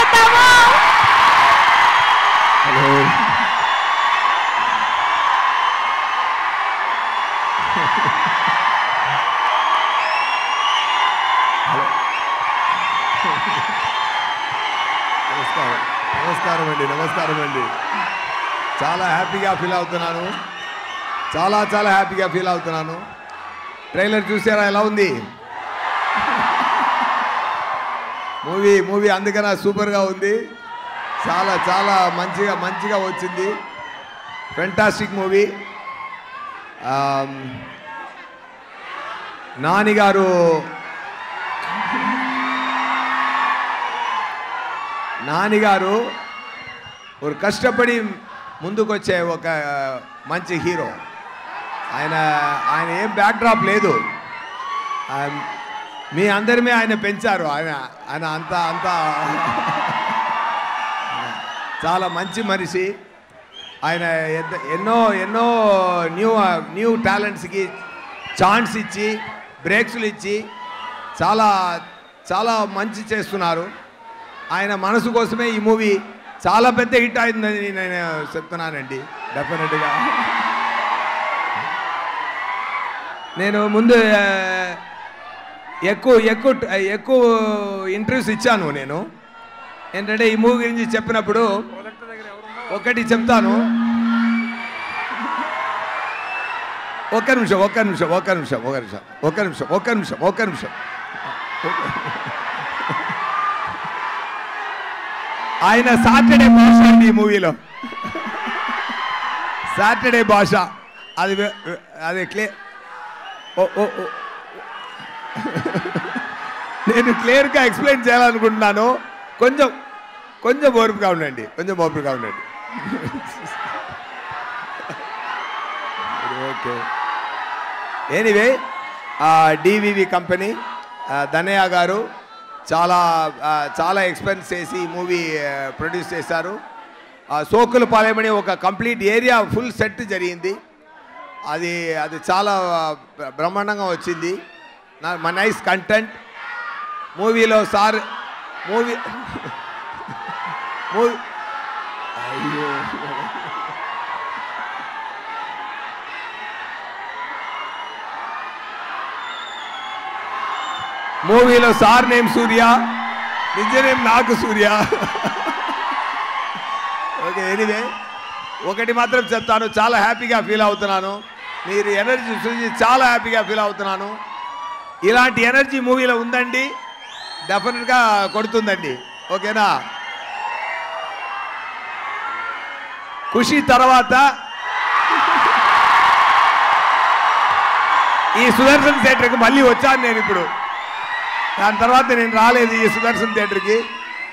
చేద్దాము. నమస్కారం అండి. చాలా హ్యాపీగా ఫీల్ అవుతున్నాను. చాలా హ్యాపీగా ఫీల్ అవుతున్నాను. ట్రైలర్ చూసారా ఎలా ఉంది? మూవీ అందుకనే సూపర్గా ఉంది. చాలా మంచిగా వచ్చింది. Fantastic movie. నానిగారు ఒక కష్టపడి ముందుకొచ్చే ఒక మంచి హీరో. ఆయన ఏం బ్యాక్డ్రాప్ లేదు. మీ అందరినీ ఆయన పెంచారు. ఆయన అంతా చాలా మంచి మనిషి. ఆయన ఎన్నో న్యూ టాలెంట్స్కి ఛాన్స్ ఇచ్చి బ్రేక్స్లు ఇచ్చి చాలా మంచి చేస్తున్నారు. ఆయన మనసు కోసమే ఈ మూవీ చాలా పెద్ద హిట్ అయిందని నేను చెప్తున్నానండి. డెఫినెట్గా నేను ముందు ఎక్కువ ఇంటర్వ్యూస్ ఇచ్చాను. నేను ఏంటంటే ఈ మూవీ గురించి చెప్పినప్పుడు ఒకటి చెప్తాను. ఒక్క నిమిషం. ఆయన సాటర్డే భాష అండి ఈ మూవీలో. సాటర్డే భాష అది క్లియర్. నేను క్లియర్గా ఎక్స్ప్లెయిన్ చేయాలనుకుంటున్నాను. కొంచెం ఓర్పుగా ఉండండి. Okay. Anyway DVV company Danayya గారు చాలా ఎక్స్పెన్స్ చేసి ఈ మూవీ ప్రొడ్యూస్ చేశారు. సోకుల పాలెమని ఒక కంప్లీట్ ఏరియా ఫుల్ సెట్ జరిగింది. అది చాలా బ్రహ్మాండంగా వచ్చింది. నైస్ కంటెంట్ మూవీలో. మూవీలో సార్ నేమ్ సూర్య, నిజ నేమ్ నాకు సూర్య. ఓకే. ఎనీవే ఒకటి మాత్రం చెప్తాను, చాలా హ్యాపీగా ఫీల్ అవుతున్నాను. మీరు ఎనర్జీ చూసి చాలా హ్యాపీగా ఫీల్ అవుతున్నాను. ఇలాంటి ఎనర్జీ మూవీలో ఉందండి, డెఫినెట్గా కొడుతుందండి. ఓకేనా? ఖుషి తర్వాత ఈ సుదర్శన్ థియేటర్కి మళ్ళీ వచ్చాను నేను. ఇప్పుడు దాని తర్వాత నేను రాలేదు ఈ సుదర్శన్ థియేటర్కి.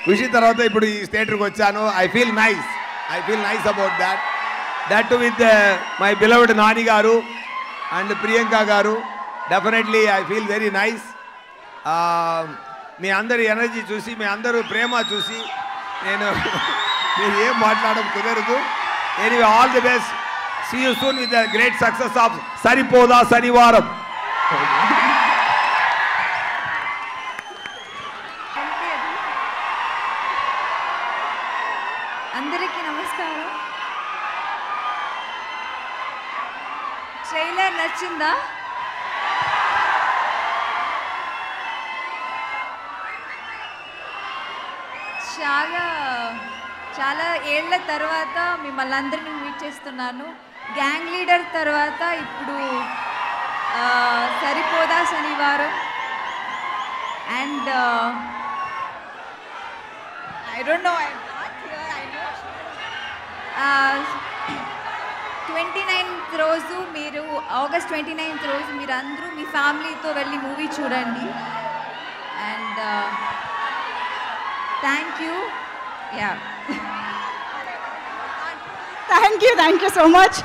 ఖుషి తర్వాత ఇప్పుడు ఈ థియేటర్కి వచ్చాను. I feel nice about that with my beloved Nani గారు అండ్ ప్రియాంక గారు. Definitely I feel very nice. మీ అందరి ఎనర్జీ చూసి, మీ అందరూ ప్రేమ చూసి నేను ఏం మాట్లాడడం కుదరదు. Anyway all the best. See you soon with the great success of Saripodhaa Sanivaaram. అందరికీ నమస్కారం. ట్రైలర్ నచ్చిందా? చాలా ఏళ్ల తర్వాత మిమ్మల్ని అందరినీ మీట్ చేస్తున్నాను. గ్యాంగ్ లీడర్ తర్వాత ఇప్పుడు సరిపోదా శనివారం. And I don't know, 29th రోజు మీరు ఆగస్ట్ 29th రోజు మీరు అందరూ మీ ఫ్యామిలీతో వెళ్ళి మూవీ చూడండి. And thank you. Thank you so much.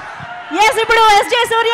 Yes, ఇప్పుడు ఎస్జే సూర్య